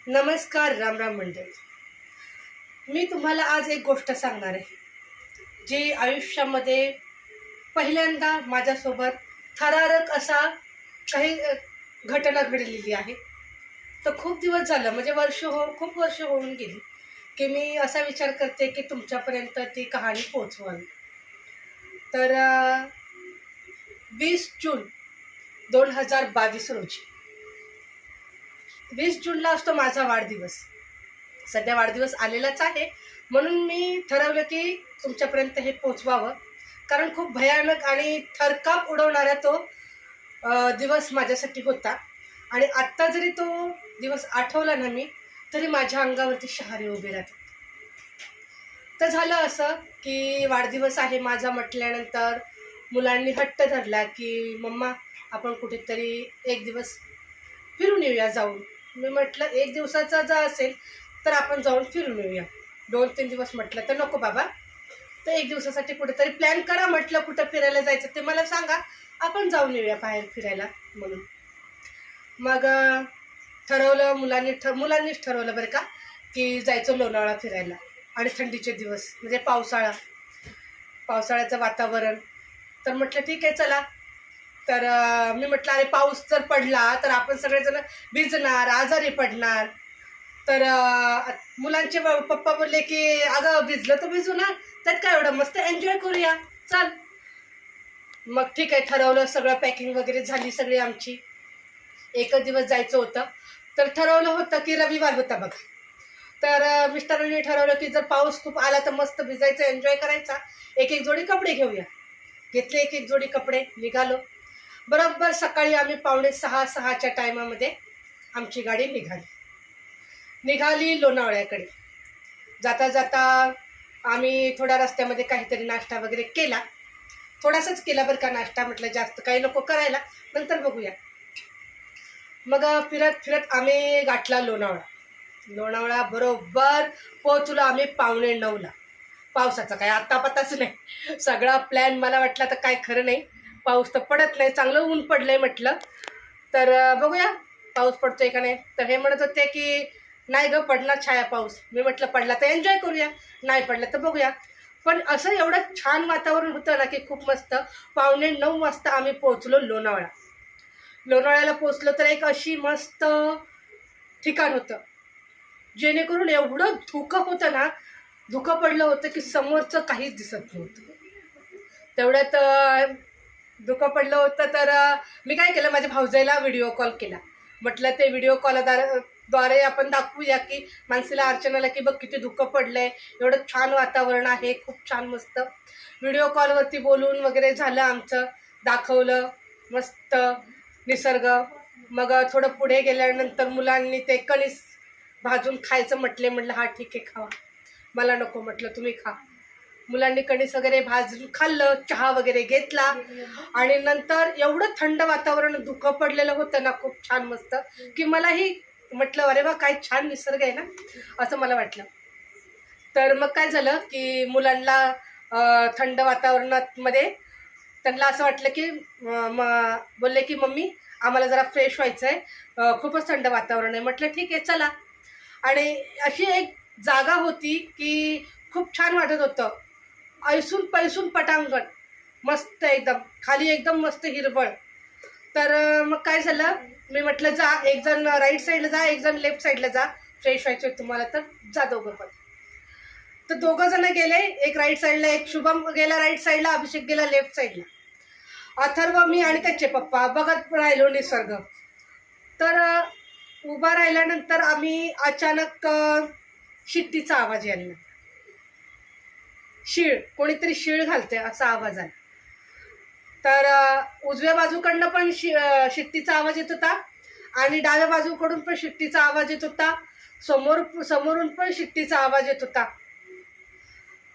नमस्कार, राम राम मंडळी. मी तुम्हाला आज एक गोष्ट सांगणार आहे जी आयुष्यामध्ये पहिल्यांदा माझ्यासोबत थरारक असा काही घटना घडलेली आहे. तर खूप दिवस झालं, म्हणजे खूप वर्ष होऊन गेली की मी असा विचार करते की तुमच्यापर्यंत ती कहाणी पोहोचवावी. तर 20 जून 2022 रोजी, 20 जूनला असतो माझा वाढदिवस. सध्या वाढदिवस आलेलाच आहे, म्हणून मी ठरवलं की तुमच्यापर्यंत हे पोचवावं. कारण खूप भयानक आणि थरकाप उडवणारा तो दिवस माझ्यासाठी होता. आणि आत्ता जरी तो दिवस आठवला ना मी, तरी माझ्या अंगावरती शहारे उभे राहतात. तर झालं असं की वाढदिवस आहे माझा म्हटल्यानंतर मुलांनी हट्ट धरला की मम्मा आपण कुठेतरी एक दिवस फिरून येऊया जाऊन. मी म्हटलं एक दिवसाचा जर असेल तर आपण जाऊन फिरून येऊया. 2-3 दिवस म्हटलं तर नको बाबा, तर एक दिवसासाठी कुठेतरी प्लॅन करा. म्हटलं कुठं फिरायला जायचं ते मला सांगा, आपण जाऊन येऊया बाहेर फिरायला म्हणून. मग ठरवलं, मुलांनीच ठरवलं बरं का, की जायचं लोणावळा फिरायला. आणि थंडीचे दिवस म्हणजे पावसाळ्याचं वातावरण. तर म्हटलं ठीक आहे चला. तर मी म्हटलं अरे पाऊस जर पडला तर आपण सगळेजण भिजणार, आजारी पडणार. तर मुलांचे पप्पा बोलले की अगं भिजलं तर भिजू ना, त्यात काय एवढं, मस्त एन्जॉय करूया चल. मग ठीक आहे, ठरवलं सगळं, पॅकिंग वगैरे झाली सगळी आमची. एकच दिवस जायचं होतं. तर ठरवलं होतं की रविवार होता बघा. तर मिस्टरांनी ठरवलं की जर पाऊस खूप आला तर मस्त भिजायचं, एन्जॉय करायचा. एक एक जोडी कपडे घेऊया. घेतले एक एक जोडी कपडे, निघालो. बरोबर सकाळी आम्ही 5:45-6च्या टायमामध्ये आमची गाडी निघाली लोणावळ्याकडे. जाता जाता आम्ही थोड्या रस्त्यामध्ये काहीतरी नाश्ता वगैरे केला. थोडासाच केला बरं का नाश्ता, म्हटलं जास्त काही नको करायला, नंतर बघूया. मग फिरत फिरत आम्ही गाठला लोणावळा. बरोबर पोहोचलो आम्ही 8:45ला. पावसाचा काय आत्ता पताच नाही. सगळा प्लॅन मला वाटला तर काय खरं नाही, पाऊस तर पडत नाही, चांगलं ऊन पडलंय म्हटलं. तर बघूया पाऊस पडतोय का नाही. तर हे म्हणत होते की नाही गं पडणार छाया पाऊस. मी म्हटलं पडला तर एन्जॉय करूया, नाही पडलं तर बघूया. पण असं एवढं छान वातावरण होतं ना की खूप मस्त. 8:45 वाजता आम्ही पोहोचलो लोणावळ्याला पोहोचलो. तर एक अशी मस्त ठिकाण होतं जेणेकरून एवढं धुकं होतं ना, धुकं पडलं होतं की समोरचं काहीच दिसत नव्हतं. तेवढ्यात धुकं पडलं होतं. तर मी काय केलं, माझ्या भाऊजाईला व्हिडिओ कॉल केला. म्हटलं ते व्हिडिओ कॉलद्वारे आपण दाखवूया की मानसीला, अर्चनाला की बघ किती धुकं पडलंय, एवढं छान वातावरण आहे, खूप छान मस्त. व्हिडिओ कॉलवरती बोलून वगैरे झालं आमचं, दाखवलं मस्त निसर्ग. मग थोडं पुढे गेल्यानंतर मुलांनी ते कणीस भाजून खायचं म्हटलं हा ठीक आहे खावा. मला नको म्हटलं तुम्ही खा. मुलांनी कणीस वगैरे भाजून खाल्लं, चहा वगैरे घेतला. आणि नंतर एवढं थंड वातावरण, धुकं पडलेलं होतं ना खूप छान मस्त, की मलाही म्हटलं अरे वा काय छान निसर्ग आहे ना, असं मला वाटलं. तर मग काय झालं की मुलांना थंड वातावरणामध्ये त्यांना असं वाटलं की बोलले की मम्मी आम्हाला जरा फ्रेश व्हायचं आहे, खूपच थंड वातावरण आहे. म्हटलं ठीक आहे चला. आणि अशी एक जागा होती की खूप छान वाटत होतं. ऐसून पैसून पटांगण मस्त, एकदम खाली एकदम मस्त हिरवळ. तर मग काय झालं, मी म्हटलं जा, एक जण राईट साईडला जा, एक जण लेफ्ट साईडला जा, फ्रेश व्हायचं तुम्हाला तर जा दोघं पण. तर दोघं जण गेले, एक राईट साईडला, एक शुभम गेला राईट साईडला, अभिषेक गेला लेफ्ट साईडला. अथर्व, मी आणि त्याचे पप्पा बघत राहिलो निसर्ग. तर उभा राहिल्यानंतर आम्ही अचानक शिट्टीचा आवाज यायला, कोणीतरी शीळ घालते असा आवाज आला. तर उजव्या बाजूकडनं पण शिट्टीचा आवाज येत होता आणि डाव्या बाजूकडून पण शिट्टीचा आवाज येत होता. समोरून पण शिट्टीचा आवाज येत होता.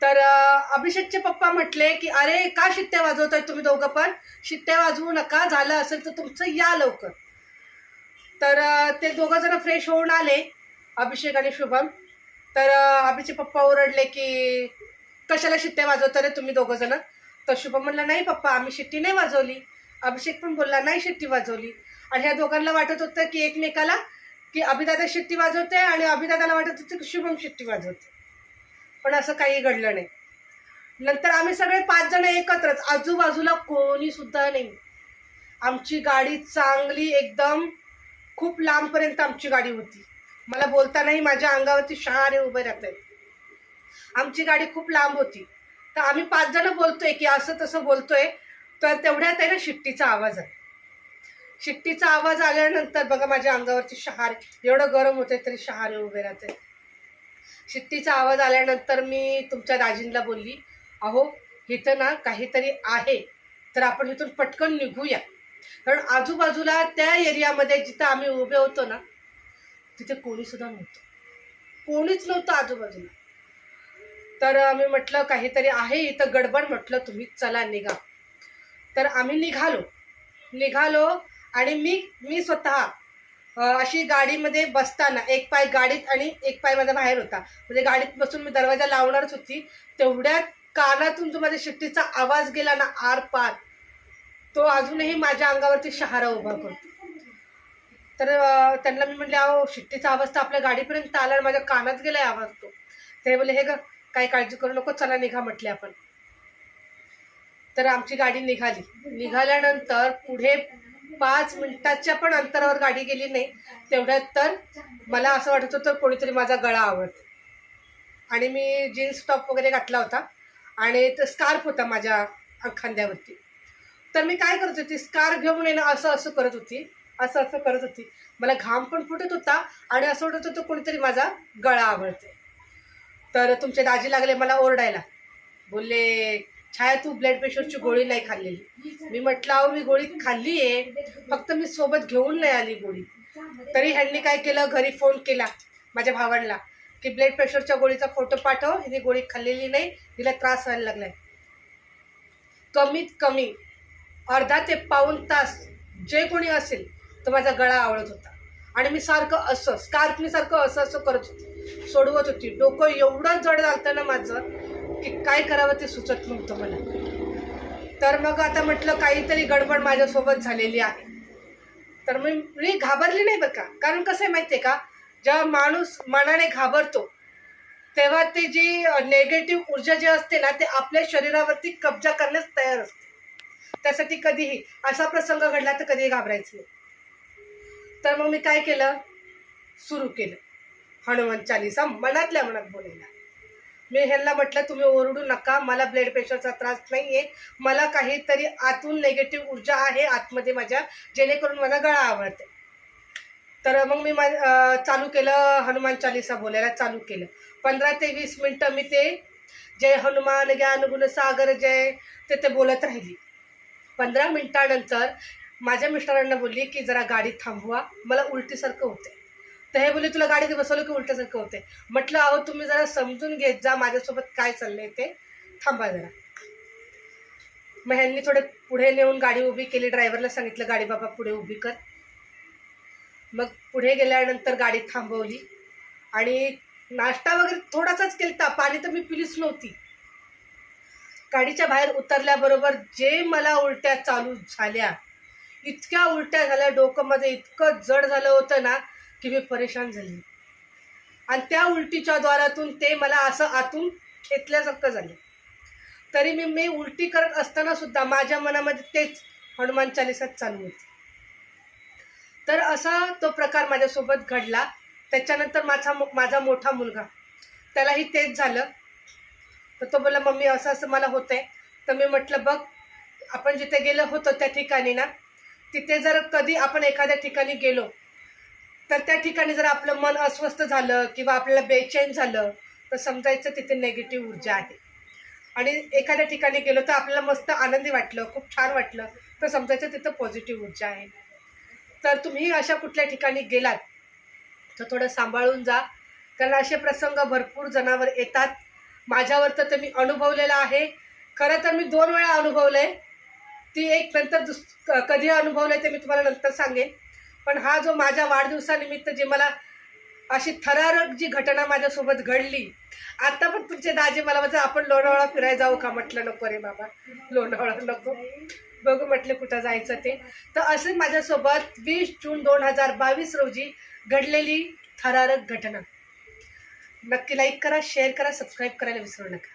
तर अभिषेकचे पप्पा म्हटले की अरे का शिट्ट्या वाजवताय तुम्ही दोघं पण, शिट्ट्या वाजवू नका, झालं असेल तर तुमचं या लवकर. तर ते दोघं जण फ्रेश होऊन आले, अभिषेक आणि शुभम. तर अभिचे पप्पा ओरडले की कशाला शिट्ट्या वाजवता रे तुम्ही दोघं जण. तर शुभम म्हणला नाही पप्पा आम्ही शिट्टी नाही वाजवली. अभिषेक पण बोलला नाही शिट्टी वाजवली. आणि ह्या दोघांना वाटत होतं की एकमेकाला की अभिदादा शिट्टी वाजवते आणि अभिदादाला वाटत होतं की शुभम शिट्टी वाजवते, पण असं काही घडलं नाही. नंतर आम्ही सगळे 5 जण एकत्रच, आजूबाजूला कोणी सुद्धा नाही. आमची गाडी चांगली एकदम खूप लांबपर्यंत आमची गाडी होती. मला बोलतानाही माझ्या अंगावरती शहारे उभे राहत. आमची गाडी खूप लांब होती. तर आम्ही 5 जण बोलतोय की असं तसं बोलतोय, तर तेवढ्यात आहे ना शिट्टीचा आवाज आहे. शिट्टीचा आवाज आल्यानंतर बघा माझ्या अंगावरती शहारे, एवढं गरम होते तरी शहारे उभे राहते. शिट्टीचा आवाज आल्यानंतर मी तुमच्या दाजींना बोलली, अहो इथं ना काहीतरी आहे, तर आपण इथून पटकन निघूया. कारण आजूबाजूला त्या एरियामध्ये जिथं आम्ही उभे होतो ना तिथे कोणीसुद्धा नव्हतं, कोणीच नव्हतं आजूबाजूला. तर आम्ही म्हटलं काहीतरी आहे इथं गडबड, म्हटलं तुम्ही चला निघा. तर आम्ही निघालो आणि मी स्वतः अशी गाडीमध्ये बसताना एक पाय गाडीत आणि एक पाय माझा बाहेर होता. म्हणजे गाडीत बसून मी दरवाजा लावणारच होती, तेवढ्यात कानातून जो माझ्या शिट्टीचा आवाज गेला ना आर पार, तो अजूनही माझ्या अंगावरती शहारा उभा करतो. तर त्यांना मी म्हटले, अहो शिट्टीचा आवाज तर आपल्या गाडीपर्यंत आला आणि माझ्या कानात गेलाय आवाज तो. ते बोलले, हे ग काही काळजी करू नको, चला निघा म्हटले आपण. तर आमची गाडी निघाल्यानंतर पुढे 5 मिनिटाच्या पण अंतरावर गाडी गेली नाही, तेवढ्यात तर मला असं वाटत होतं कोणीतरी माझा गळा आवळत. आणि मी जीन्स टॉप वगैरे घातला होता आणि तो स्कार्फ होता माझ्या खांद्यावरती. तर मी काय करत होती, स्कार्फ घेऊन येणं असं करत होती. मला घाम पण फुटत होता आणि असं वाटत होतं कोणीतरी माझा गळा आवळते. तर तुमचे दाजी लागले मला ओरडायला, बोलले, छाया तू ब्लड प्रेशरची गोळी नाही खाल्लेली. मी म्हटलं, अहो मी गोळी खाल्ली आहे, फक्त मी सोबत घेऊन नाही आली गोळी. तरी ह्यांनी काय केलं, घरी फोन केला माझ्या भावांना की ब्लड प्रेशरच्या गोळीचा फोटो पाठव, हिने गोळी खाल्लेली नाही, हिला त्रास व्हायला लागलाय. कमीत कमी अर्धा ते पाऊण तास जे कोणी असेल तर माझा गळा आवळत होता. आणि मी सारखं असं स्कार्फनी सारखं असं करत होती, सोडवत होती. डोकं एवढं जड झालं ना माझं की काय करावं ते सुचत नव्हतं मला. तर मग आता म्हटलं काहीतरी गडबड माझ्यासोबत झालेली आहे. तर मी घाबरली नाही बरं का, कारण कसं आहे माहिती आहे का, जेव्हा माणूस मनाने घाबरतो तेव्हा ती जी नेगेटिव्ह ऊर्जा जी असते ना ते आपल्या शरीरावरती कब्जा करण्यास तयार असते. त्यासाठी कधीही असा प्रसंग घडला तर कधीही घाबरायचं नाही. तर मग मी काय केलं, सुरू केलं हनुमान चालीसा मनातल्या मनात बोलायला. मी ह्यांना म्हटलं तुम्ही ओरडू नका, मला ब्लड प्रेशरचा त्रास नाही आहे, मला काहीतरी आतून नेगेटिव्ह ऊर्जा आहे आतमध्ये माझ्या, जेणेकरून माझा गळा आवळते. तर मग मी चालू केलं हनुमान चालीसा बोलायला चालू केलं. 15 ते 20 मिनटं मी ते जय हनुमान ज्ञान गुण सागर जय ते बोलत राहिली. 15 मिनिटानंतर माझ्या मिस्टरांना बोलली की जरा गाडी थांबवा, मला उलटीसारखं होते. तर हे बोलले तुला गाडीत बसवलं की उलट्यासारखं होते. म्हटलं अहो तुम्ही जरा समजून घेत जा माझ्यासोबत काय चाललंय ते, थांबा जरा. मग ह्यांनी थोडे पुढे नेऊन गाडी उभी केली, ड्रायव्हरला सांगितलं गाडी बाबा पुढे उभी कर. मग पुढे गेल्यानंतर गाडी थांबवली आणि नाश्ता वगैरे थोडासाच केलता, पाणी तर मी पिलीच नव्हती. गाडीच्या बाहेर उतरल्याबरोबर जे मला उलट्या चालू झाल्या, इतक्या उलट्या झाल्या, डोकं माझं इतकं जड झालं होतं ना की मी परेशान झाली. आणि त्या उलटीच्या द्वारातून ते मला असं आतून खेचल्यासारखं झालं. तरी मी उलटी करत असताना सुद्धा माझ्या मनामध्ये तेच हनुमान चालीसाच चालू होती. तर असा तो प्रकार माझ्यासोबत घडला. त्याच्यानंतर माझा मोठा मुलगा, त्यालाही तेच झालं. तर तो बोलला मम्मी असं असं मला होतं आहे. तर मी म्हटलं बघ आपण जिथे गेलो होतो त्या ठिकाणी ना, तिथे जर कधी आपण एखाद्या ठिकाणी गेलो तर त्या ठिकाणी जर आपलं मन अस्वस्थ झालं किंवा आपल्याला बेचैन झालं तर समजायचं तिथे नेगेटिव्ह ऊर्जा आहे. आणि एखाद्या ठिकाणी गेलो तर आपल्याला मस्त आनंदी वाटलं, खूप छान वाटलं, तर समजायचं तिथं पॉझिटिव्ह ऊर्जा आहे. तर तुम्ही अशा कुठल्या ठिकाणी गेलात तर थोडं सांभाळून जा, कारण असे प्रसंग भरपूर जणांवर येतात. माझ्यावर तर ते मी अनुभवलेलं आहे. खरं तर मी 2 वेळा अनुभवलं आहे. ती एक नंतर कधी अनुभवलं आहे ते मी तुम्हाला नंतर सांगेन. पण हा जो माझ्या वाढदिवसानिमित्त जी मला अशी थरारक जी घटना माझ्यासोबत घडली, आता पण तुमचे दाजी मला म्हणजे आपण लोणावळा फिरायला जाऊ का, म्हटलं नको रे बाबा, लोणावळा नको, बघू म्हटलं कुठं जायचं ते. तर असे माझ्यासोबत 20 जून 2022 रोजी घडलेली थरारक घटना. नक्की लाईक करा, शेअर करा, सबस्क्राईब करायला विसरू नका.